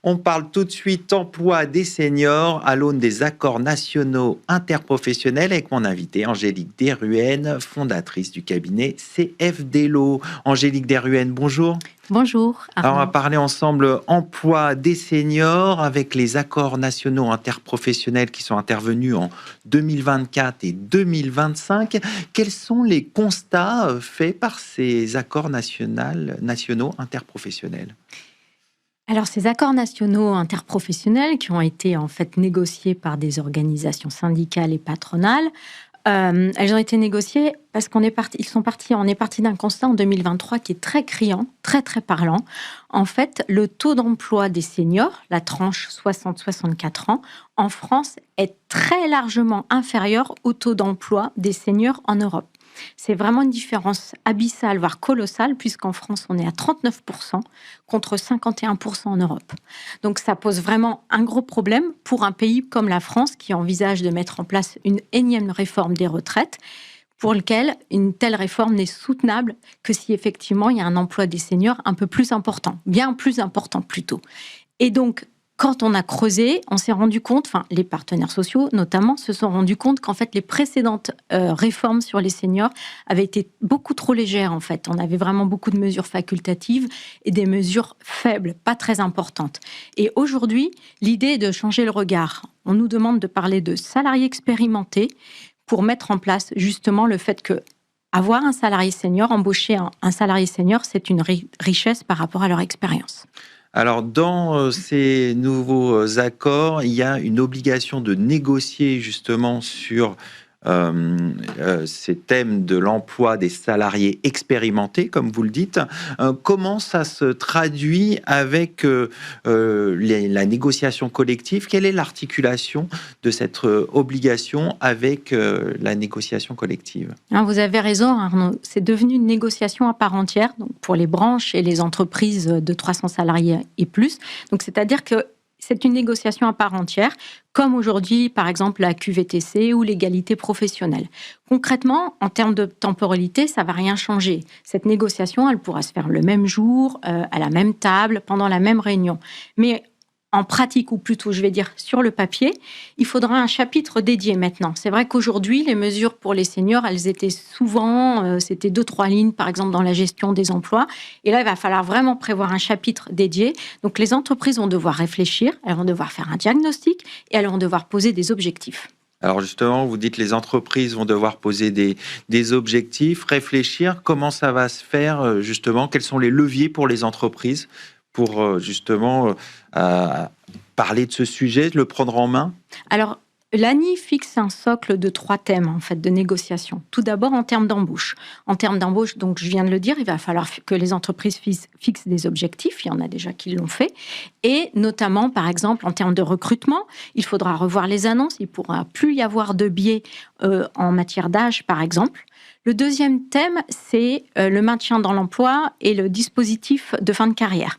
On parle tout de suite emploi des seniors à l'aune des accords nationaux interprofessionnels avec mon invitée Angélique Desruelles, fondatrice du cabinet CFDLO. Angélique Desruelles, bonjour. Bonjour. Alors, on va parler ensemble emploi des seniors avec les accords nationaux interprofessionnels qui sont intervenus en 2024 et 2025. Quels sont les constats faits par ces accords nationaux interprofessionnels ? Alors, ces accords nationaux interprofessionnels qui ont été en fait négociés par des organisations syndicales et patronales, elles ont été négociées parce on est parti d'un constat en 2023 qui est très criant, très très parlant. En fait, le taux d'emploi des seniors, la tranche 60-64 ans, en France est très largement inférieur au taux d'emploi des seniors en Europe. C'est vraiment une différence abyssale, voire colossale, puisqu'en France, on est à 39% contre 51% en Europe. Donc ça pose vraiment un gros problème pour un pays comme la France qui envisage de mettre en place une énième réforme des retraites, pour lequel une telle réforme n'est soutenable que si effectivement il y a un emploi des seniors un peu plus important, bien plus important plutôt. Et donc, quand on a creusé, on s'est rendu compte, les partenaires sociaux notamment, se sont rendus compte qu'en fait les précédentes réformes sur les seniors avaient été beaucoup trop légères en fait. On avait vraiment beaucoup de mesures facultatives et des mesures faibles, pas très importantes. Et aujourd'hui, l'idée est de changer le regard. On nous demande de parler de salariés expérimentés pour mettre en place justement le fait que avoir un salarié senior, embaucher un salarié senior, c'est une richesse par rapport à leur expérience. Alors, dans ces nouveaux accords, il y a une obligation de négocier justement sur ces thèmes de l'emploi des salariés expérimentés, comme vous le dites. Comment ça se traduit avec la négociation collective ? Quelle est l'articulation de cette obligation avec la négociation collective ? Vous avez raison, Arnaud. C'est devenu une négociation à part entière, donc pour les branches et les entreprises de 300 salariés et plus. Donc, c'est-à-dire que c'est une négociation à part entière, comme aujourd'hui, par exemple, la QVTC ou l'égalité professionnelle. Concrètement, en termes de temporalité, ça ne va rien changer. Cette négociation, elle pourra se faire le même jour, à la même table, pendant la même réunion. Mais en pratique, ou plutôt, je vais dire, sur le papier, il faudra un chapitre dédié maintenant. C'est vrai qu'aujourd'hui, les mesures pour les seniors, elles étaient souvent, c'était 2-3 lignes, par exemple, dans la gestion des emplois. Et là, il va falloir vraiment prévoir un chapitre dédié. Donc, les entreprises vont devoir réfléchir, elles vont devoir faire un diagnostic et elles vont devoir poser des objectifs. Alors justement, vous dites que les entreprises vont devoir poser des objectifs, réfléchir. Comment ça va se faire, justement ? Quels sont les leviers pour les entreprises pour justement parler de ce sujet, le prendre en main ? Alors, l'ANI fixe un socle de 3 thèmes en fait, de négociation. Tout d'abord, en termes d'embauche. En termes d'embauche, donc je viens de le dire, il va falloir que les entreprises fixent des objectifs. Il y en a déjà qui l'ont fait. Et notamment, par exemple, en termes de recrutement, il faudra revoir les annonces. Il ne pourra plus y avoir de biais en matière d'âge, par exemple. Le deuxième thème, c'est le maintien dans l'emploi et le dispositif de fin de carrière.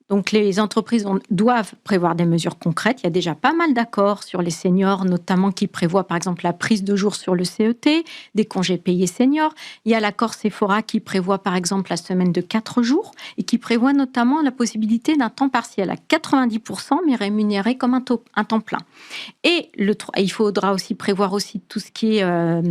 Donc, les entreprises doivent prévoir des mesures concrètes. Il y a déjà pas mal d'accords sur les seniors, notamment qui prévoient, par exemple, la prise de jours sur le CET, des congés payés seniors. Il y a l'accord Sephora qui prévoit, par exemple, la semaine de 4 jours et qui prévoit notamment la possibilité d'un temps partiel à 90%, mais rémunéré comme un temps plein. Et il faudra aussi prévoir aussi tout ce qui est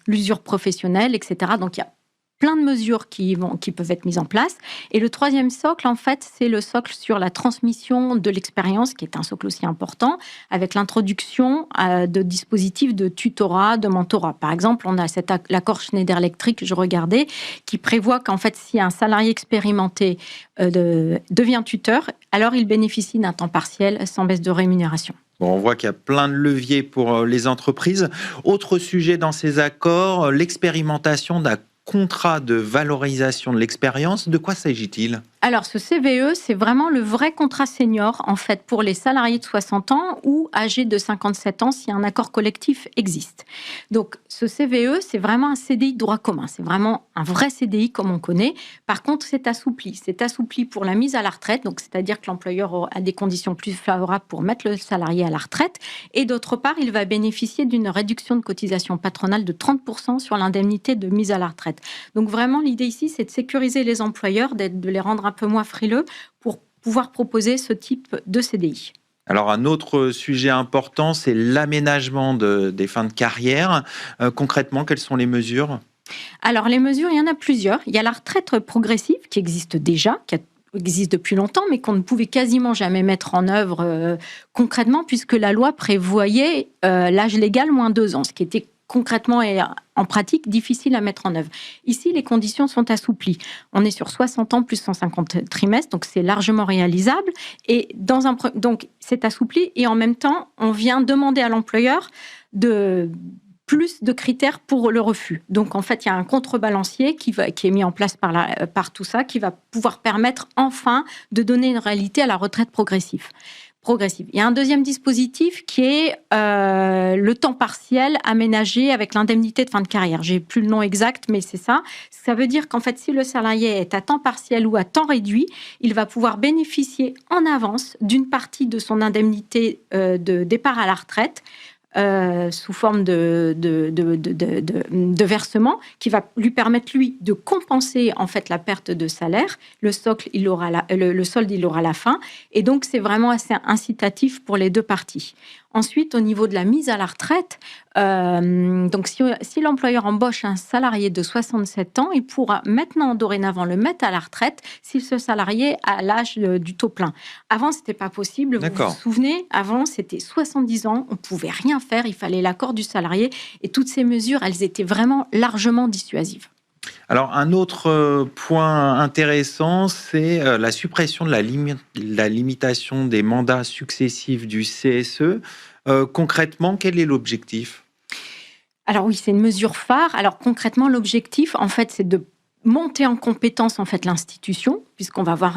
l'usure professionnelle, etc. Donc, il y a plein de mesures qui peuvent être mises en place. Et le troisième socle, en fait, c'est le socle sur la transmission de l'expérience, qui est un socle aussi important, avec l'introduction de dispositifs de tutorat, de mentorat. Par exemple, on a l'accord Schneider Electric, je regardais, qui prévoit qu'en fait, si un salarié expérimenté devient tuteur, alors il bénéficie d'un temps partiel sans baisse de rémunération. Bon, on voit qu'il y a plein de leviers pour les entreprises. Autre sujet dans ces accords, l'expérimentation d'un contrat de valorisation de l'expérience. De quoi s'agit-il ? Alors, ce CVE, c'est vraiment le vrai contrat senior, en fait, pour les salariés de 60 ans ou âgés de 57 ans si un accord collectif existe. Donc, ce CVE, c'est vraiment un CDI de droit commun. C'est vraiment un vrai CDI comme on connaît. Par contre, c'est assoupli. C'est assoupli pour la mise à la retraite, donc c'est-à-dire que l'employeur a des conditions plus favorables pour mettre le salarié à la retraite. Et d'autre part, il va bénéficier d'une réduction de cotisation patronale de 30% sur l'indemnité de mise à la retraite. Donc, vraiment, l'idée ici, c'est de sécuriser les employeurs, de les rendre un peu moins frileux pour pouvoir proposer ce type de CDI. Alors, un autre sujet important, c'est l'aménagement des fins de carrière. Concrètement, quelles sont les mesures ? Alors, les mesures, il y en a plusieurs. Il y a la retraite progressive qui existe déjà, qui existe depuis longtemps, mais qu'on ne pouvait quasiment jamais mettre en œuvre concrètement, puisque la loi prévoyait l'âge légal moins 2 ans, ce qui était concrètement et en pratique difficile à mettre en œuvre. Ici, les conditions sont assouplies. On est sur 60 ans plus 150 trimestres, donc c'est largement réalisable. Et donc c'est assoupli, et en même temps, on vient demander à l'employeur de plus de critères pour le refus. Donc, en fait, il y a un contrebalancier qui est mis en place par tout ça, qui va pouvoir permettre enfin de donner une réalité à la retraite progressive. Il y a un deuxième dispositif qui est le temps partiel aménagé avec l'indemnité de fin de carrière. J'ai plus le nom exact, mais c'est ça. Ça veut dire qu'en fait, si le salarié est à temps partiel ou à temps réduit, il va pouvoir bénéficier en avance d'une partie de son indemnité de départ à la retraite, sous forme de versement qui va lui permettre, lui, de compenser en fait la perte de salaire. Le socle, le solde, il aura la fin. Et donc, c'est vraiment assez incitatif pour les deux parties. Ensuite, au niveau de la mise à la retraite, donc si l'employeur embauche un salarié de 67 ans, il pourra maintenant, dorénavant, le mettre à la retraite si ce salarié a l'âge du taux plein. Avant, c'était pas possible. Vous vous souvenez, avant, c'était 70 ans, on pouvait rien faire, il fallait l'accord du salarié. Et toutes ces mesures, elles étaient vraiment largement dissuasives. Alors, un autre point intéressant, c'est la suppression de la limitation des mandats successifs du CSE. Concrètement, quel est l'objectif ? Alors oui, c'est une mesure phare. Alors concrètement, l'objectif, en fait, c'est de monter en compétence en fait l'institution, puisqu'on va avoir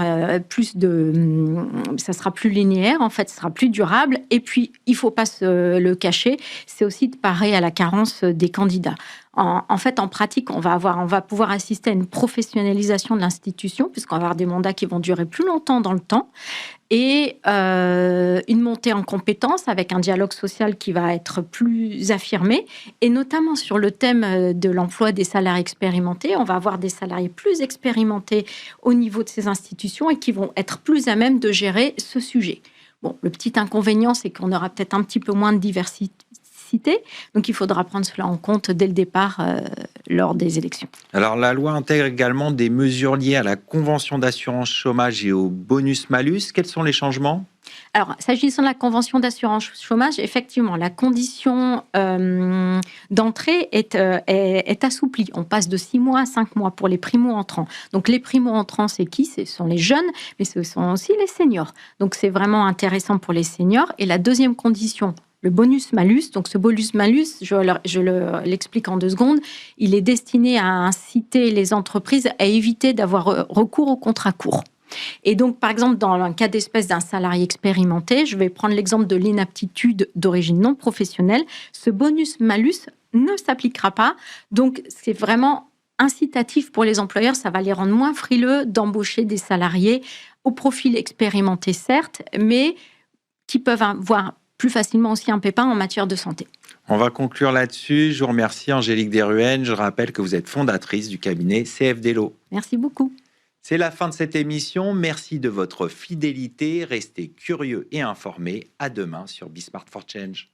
ça sera plus linéaire, en fait, ça sera plus durable. Et puis, il faut pas se le cacher, c'est aussi de parer à la carence des candidats. En fait, en pratique, on va pouvoir assister à une professionnalisation de l'institution, puisqu'on va avoir des mandats qui vont durer plus longtemps dans le temps, et une montée en compétences avec un dialogue social qui va être plus affirmé, et notamment sur le thème de l'emploi des salariés expérimentés. On va avoir des salariés plus expérimentés au niveau de ces institutions et qui vont être plus à même de gérer ce sujet. Bon, le petit inconvénient, c'est qu'on aura peut-être un petit peu moins de diversité. Donc, il faudra prendre cela en compte dès le départ lors des élections. Alors, la loi intègre également des mesures liées à la convention d'assurance chômage et au bonus-malus. Quels sont les changements ? Alors, s'agissant de la convention d'assurance chômage, effectivement, la condition d'entrée est assouplie. On passe de 6 mois à 5 mois pour les primo-entrants. Donc, les primo-entrants, c'est qui ? Ce sont les jeunes, mais ce sont aussi les seniors. Donc, c'est vraiment intéressant pour les seniors. Et la deuxième condition, le bonus-malus, donc ce bonus-malus, je l'explique en 2 secondes, il est destiné à inciter les entreprises à éviter d'avoir recours au contrat court. Et donc, par exemple, dans un cas d'espèce d'un salarié expérimenté, je vais prendre l'exemple de l'inaptitude d'origine non professionnelle, ce bonus-malus ne s'appliquera pas. Donc, c'est vraiment incitatif pour les employeurs, ça va les rendre moins frileux d'embaucher des salariés au profil expérimenté, certes, mais qui peuvent avoir plus facilement aussi un pépin en matière de santé. On va conclure là-dessus. Je vous remercie, Angélique Desruelles. Je rappelle que vous êtes fondatrice du cabinet CFD Law. Merci beaucoup. C'est la fin de cette émission. Merci de votre fidélité. Restez curieux et informés. À demain sur Be Smart for Change.